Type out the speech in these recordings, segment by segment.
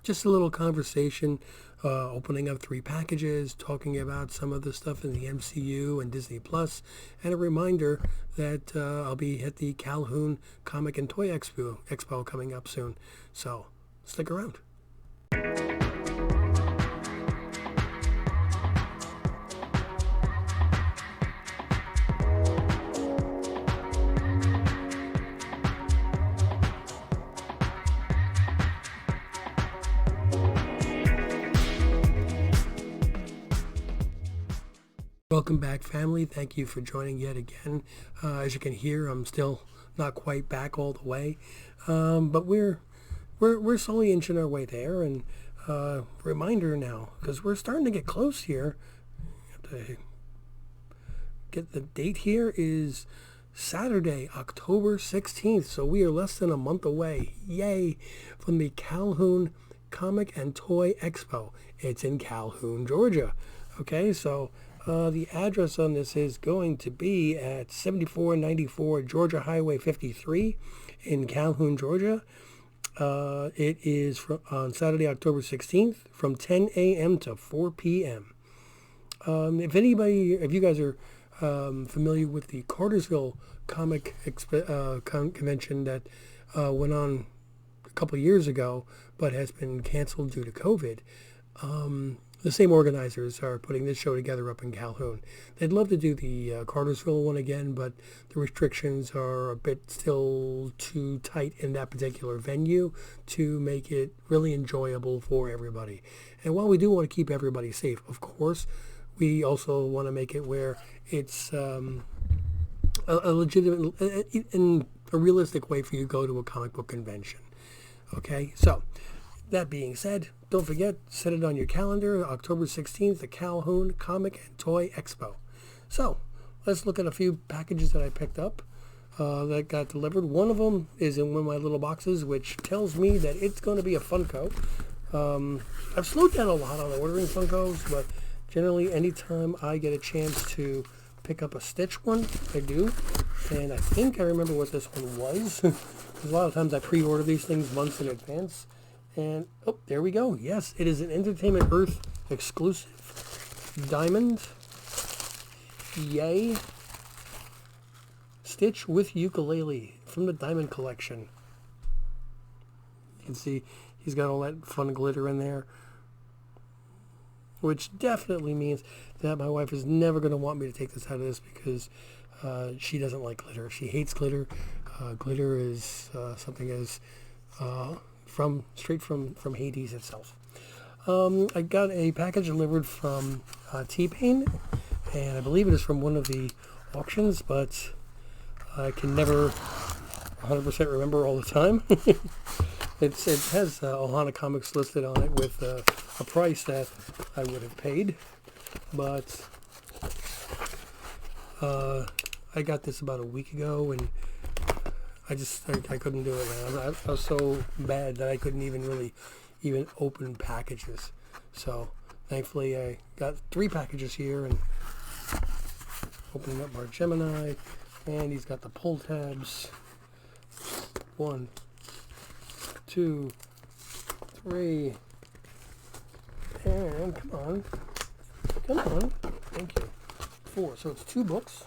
just a little conversation, opening up 3 packages, talking about some of the stuff in the MCU and Disney Plus, and a reminder that I'll be at the Calhoun Comic and Toy Expo coming up soon. So stick around. Welcome back, family. Thank you for joining yet again. As you can hear, I'm still not quite back all the way, but we're slowly inching our way there. And reminder now, because we're starting to get close here. To get the date here is Saturday, October 16th. So we are less than a month away. Yay! From the Calhoun Comic and Toy Expo. It's in Calhoun, Georgia. Okay, so. The address on this is going to be at 7494 Georgia Highway 53 in Calhoun, Georgia. It is on Saturday, October 16th from 10 a.m. to 4 p.m. If you guys are familiar with the Cartersville Comic Convention that went on a couple years ago but has been canceled due to COVID, the same organizers are putting this show together up in Calhoun. They'd love to do the Cartersville one again, but the restrictions are a bit still too tight in that particular venue to make it really enjoyable for everybody. And while we do want to keep everybody safe, of course, we also want to make it where it's a legitimate and a realistic way for you to go to a comic book convention. Okay, so that being said, don't forget, set it on your calendar, October 16th, the Calhoun Comic and Toy Expo. So, let's look at a few packages that I picked up that got delivered. One of them is in one of my little boxes, which tells me that it's going to be a Funko. I've slowed down a lot on ordering Funkos, but generally anytime I get a chance to pick up a Stitch one, I do. And I think I remember what this one was. Because a lot of times I pre-order these things months in advance. And, oh, there we go. Yes, it is an Entertainment Earth exclusive diamond. Yay. Stitch with ukulele from the Diamond Collection. You can see he's got all that fun glitter in there, which definitely means that my wife is never going to want me to take this out of this because she doesn't like glitter. She hates glitter. Glitter is something as... straight from Hades itself. I got a package delivered from T-Pain, and I believe it is from one of the auctions, but I can never 100% remember all the time. It has Ohana Comics listed on it with a price that I would have paid, but I got this about a week ago, and I couldn't do it, man. I was so bad that I couldn't even open packages. So thankfully I got 3 packages here, and opening up our Gemini, and he's got the pull tabs. 1, 2, 3, and come on, thank you. 4. So it's 2 books.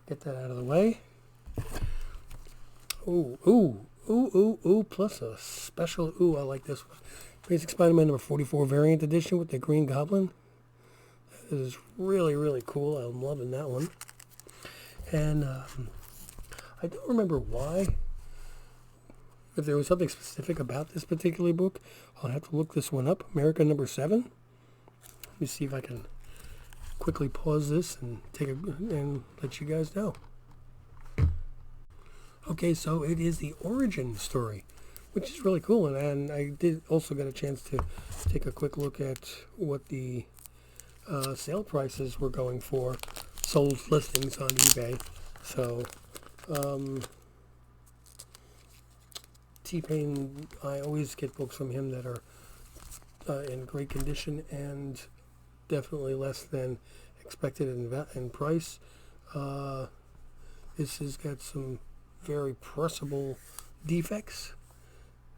Get that out of the way. Ooh, plus a special, I like this one. Basic Spider-Man number 44 variant edition with the Green Goblin. That is really, really cool. I'm loving that one. And I don't remember why. If there was something specific about this particular book, I'll have to look this one up. America number 7. Let me see if I can quickly pause this and and let you guys know. Okay, so it is the origin story, which is really cool, and I did also get a chance to take a quick look at what the sale prices were going for, sold listings on eBay. So, T-Pain, I always get books from him that are in great condition and definitely less than expected in price. This has got some very pressable defects.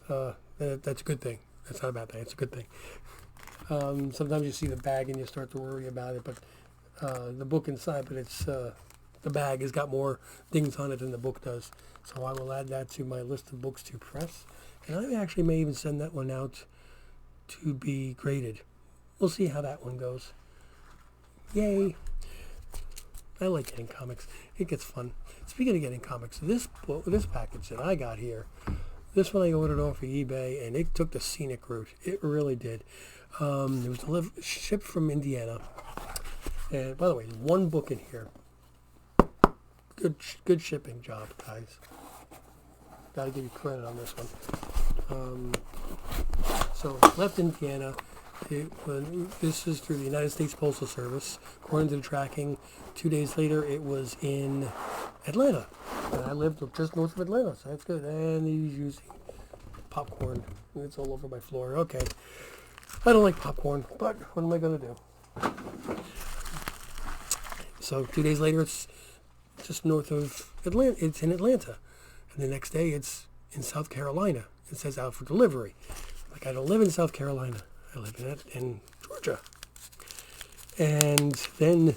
That's a good thing. That's not a bad thing. It's a good thing. Sometimes you see the bag and you start to worry about it, but the book inside, but it's the bag has got more things on it than the book does. So I will add that to my list of books to press. And I actually may even send that one out to be graded. We'll see how that one goes. Yay. I like getting comics. It gets fun. Speaking of getting comics, this package that I got here, this one I ordered off of eBay, and it took the scenic route. It really did. It was shipped from Indiana. And by the way, one book in here. Good shipping job, guys. Got to give you credit on this one. So left Indiana. This is through the United States Postal Service. According to the tracking, 2 days later it was in Atlanta. And I lived just north of Atlanta, so that's good. And he's using popcorn. It's all over my floor. Okay. I don't like popcorn, but what am I going to do? So 2 days later, it's just north of Atlanta. It's in Atlanta. And the next day, it's in South Carolina. It says out for delivery. Like, I don't live in South Carolina. I live in Georgia. And then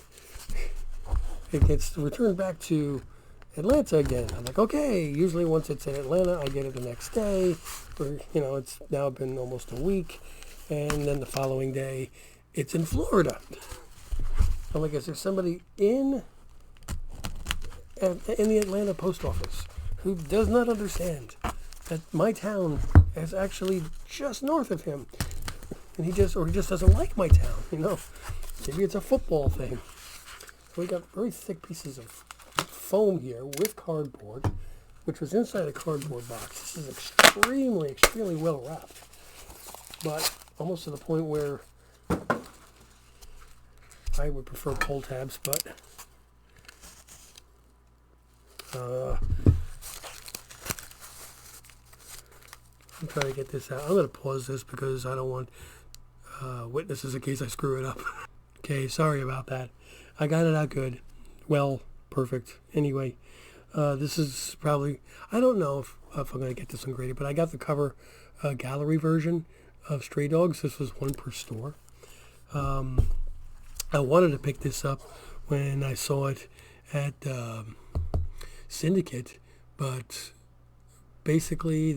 it gets returned back to Atlanta again. I'm like, okay, usually once it's in Atlanta, I get it the next day. Or, it's now been almost a week. And then the following day, it's in Florida. I'm like, is there somebody in the Atlanta post office who does not understand that my town is actually just north of him? And he just doesn't like my town, Maybe it's a football thing. So we got very thick pieces of foam here with cardboard, which was inside a cardboard box. This is extremely, extremely well wrapped. But almost to the point where I would prefer pull tabs, but I'm trying to get this out. I'm going to pause this because I don't want witnesses in case I screw it up. Okay, sorry about that. I got it out good. Well, perfect. Anyway, this is probably, I don't know if I'm going to get this one graded, but I got the cover gallery version of Stray Dogs. This was one per store. I wanted to pick this up when I saw it at Syndicate, but basically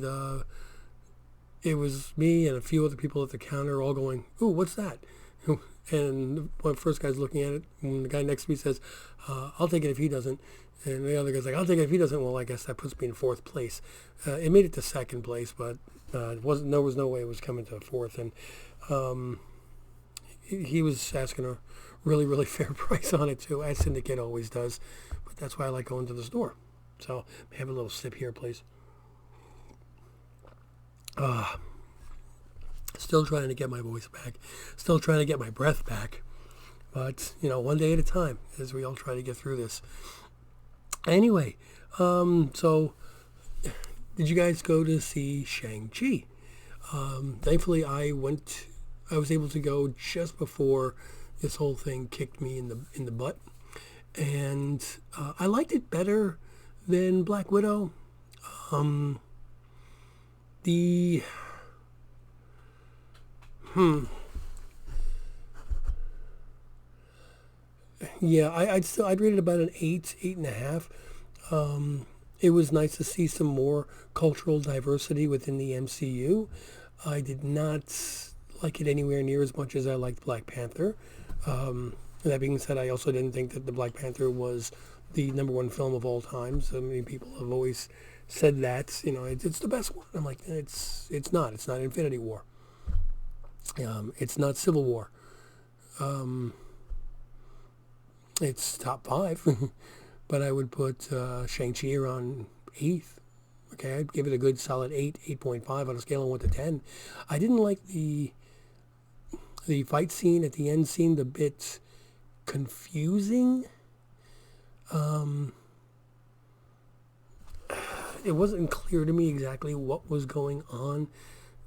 it was me and a few other people at the counter all going, "Ooh, what's that?" And one first guy's looking at it, and the guy next to me says, "I'll take it if he doesn't." And the other guy's like, "I'll take it if he doesn't." Well, I guess that puts me in fourth place. It made it to second place, but there was no way it was coming to fourth. And he was asking a really, really fair price on it too, as Syndicate always does. But that's why I like going to the store. So have a little sip here, please. Still trying to get my voice back. Still trying to get my breath back. But, one day at a time as we all try to get through this. Anyway, so did you guys go to see Shang-Chi? Thankfully, I was able to go just before this whole thing kicked me in the butt. And I liked it better than Black Widow. Yeah, I'd rate it about an 8.5. It was nice to see some more cultural diversity within the MCU. I did not like it anywhere near as much as I liked Black Panther. That being said, I also didn't think that the Black Panther was the number one film of all time. So many people have always said that, it's the best one. I'm like, it's not. It's not Infinity War. It's not Civil War. It's top 5. But I would put Shang-Chi around 8th. Okay, I'd give it a good solid 8.5 on a scale of 1 to 10. I didn't like the fight scene at the end seemed a bit confusing. It wasn't clear to me exactly what was going on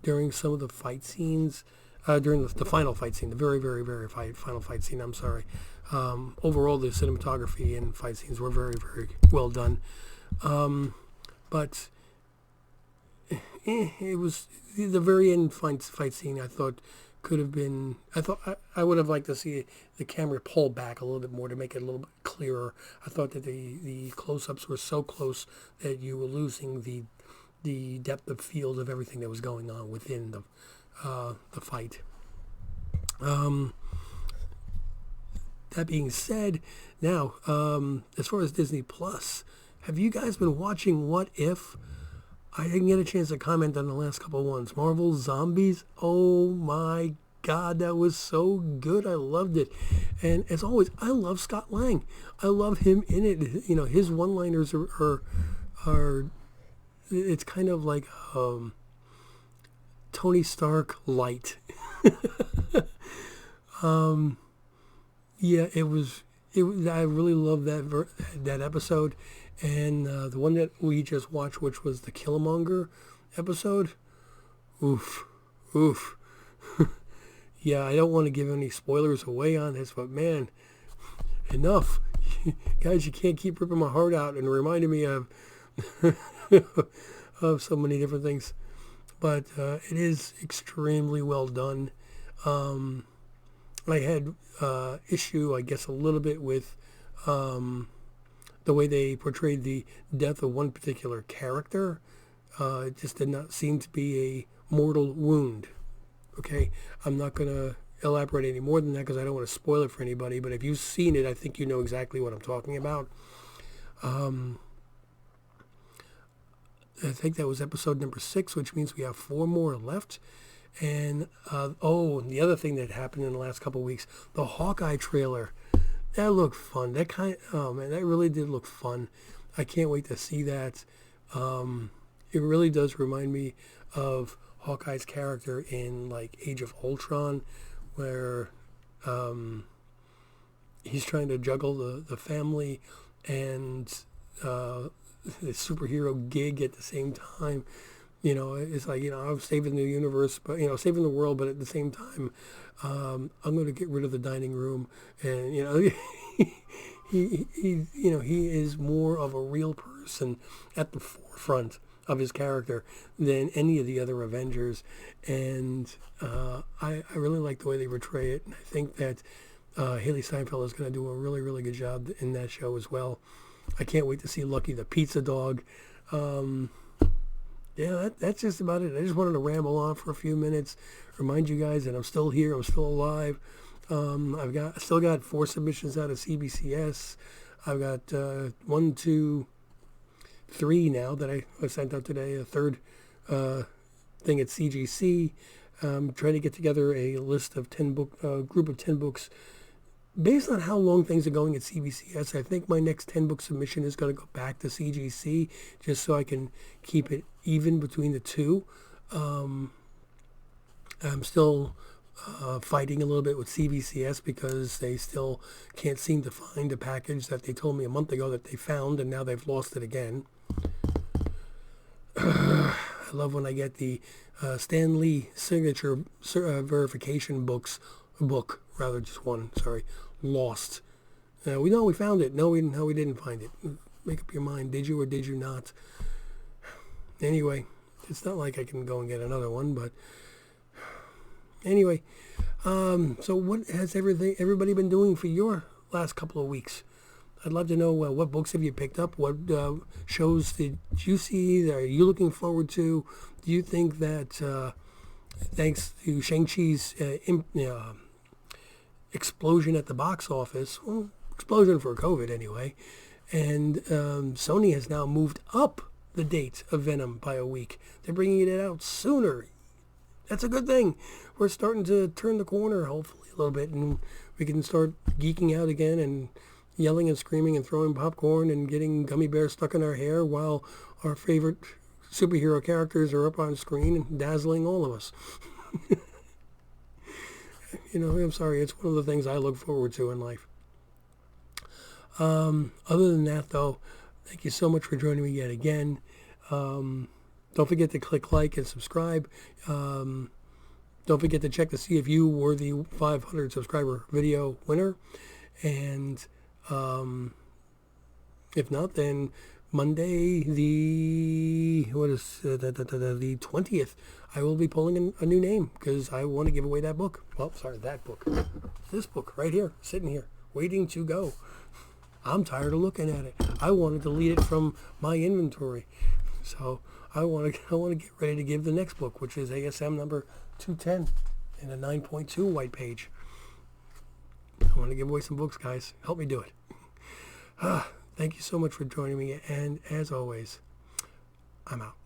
during some of the fight scenes, during the final fight scene, the very, very, very final fight scene, I'm sorry. Overall, the cinematography and fight scenes were very, very well done. But it was the very end fight scene. I thought could have been. I would have liked to see the camera pull back a little bit more to make it a little bit clearer. I thought that the close-ups were so close that you were losing the depth of field of everything that was going on within the fight. That being said, now as far as Disney Plus, have you guys been watching What If? I didn't get a chance to comment on the last couple ones. Marvel Zombies. Oh my God, that was so good. I loved it. And as always, I love Scott Lang. I love him in it. You know, his one-liners are it's kind of like Tony Stark light. Yeah, it was. I really loved that episode, and the one that we just watched, which was the Killmonger episode. Oof. Yeah, I don't want to give any spoilers away on this, but man, enough, guys! You can't keep ripping my heart out and reminding me of of so many different things. But it is extremely well done. I had issue, I guess, a little bit with the way they portrayed the death of one particular character. It just did not seem to be a mortal wound. Okay, I'm not going to elaborate any more than that because I don't want to spoil it for anybody. But if you've seen it, I think you know exactly what I'm talking about. I think that was episode number 6, which means we have 4 more left. And, the other thing that happened in the last couple of weeks, the Hawkeye trailer, that looked fun. That really did look fun. I can't wait to see that. It really does remind me of Hawkeye's character in, like, Age of Ultron, where, he's trying to juggle the family and, the superhero gig at the same time. You know, it's like, I'm saving the universe, but, saving the world, but at the same time, I'm going to get rid of the dining room. And, he is more of a real person at the forefront of his character than any of the other Avengers. And I really like the way they portray it. And I think that Haley Steinfeld is going to do a really, really good job in that show as well. I can't wait to see Lucky the Pizza Dog. Yeah, that's just about it. I just wanted to ramble on for a few minutes, remind you guys that I'm still here, I'm still alive. I still got 4 submissions out of CBCS. I've got 1, 2, 3 now that I sent out today. A third thing at CGC. Trying to get together a list of 10 group of 10 books. Based on how long things are going at CBCS, I think my next 10-book submission is going to go back to CGC just so I can keep it even between the two. I'm still fighting a little bit with CBCS because they still can't seem to find a package that they told me a month ago that they found, and now they've lost it again. I love when I get the Stan Lee signature verification book, just one, lost. We found it. No, we didn't find it. Make up your mind. Did you or did you not? Anyway, it's not like I can go and get another one, but anyway. So what has everybody been doing for your last couple of weeks? I'd love to know what books have you picked up? What shows did you see? Are you looking forward to? Do you think that thanks to Shang-Chi's explosion at the box office, explosion for COVID anyway, and Sony has now moved up the date of Venom by a week. They're bringing it out sooner. That's a good thing. We're starting to turn the corner, hopefully, a little bit, and we can start geeking out again and yelling and screaming and throwing popcorn and getting gummy bears stuck in our hair while our favorite superhero characters are up on screen and dazzling all of us. I'm sorry, it's one of the things I look forward to in life. Other than that, though, thank you so much for joining me yet again. Don't forget to click like and subscribe. Don't forget to check to see if you were the 500 subscriber video winner. And if not, then Monday, the 20th, I will be pulling a new name because I want to give away that book. Well, sorry, that book. This book right here, sitting here, waiting to go. I'm tired of looking at it. I want to delete it from my inventory. So I want to get ready to give the next book, which is ASM number 210 in a 9.2 white page. I want to give away some books, guys. Help me do it. Thank you so much for joining me, and as always, I'm out.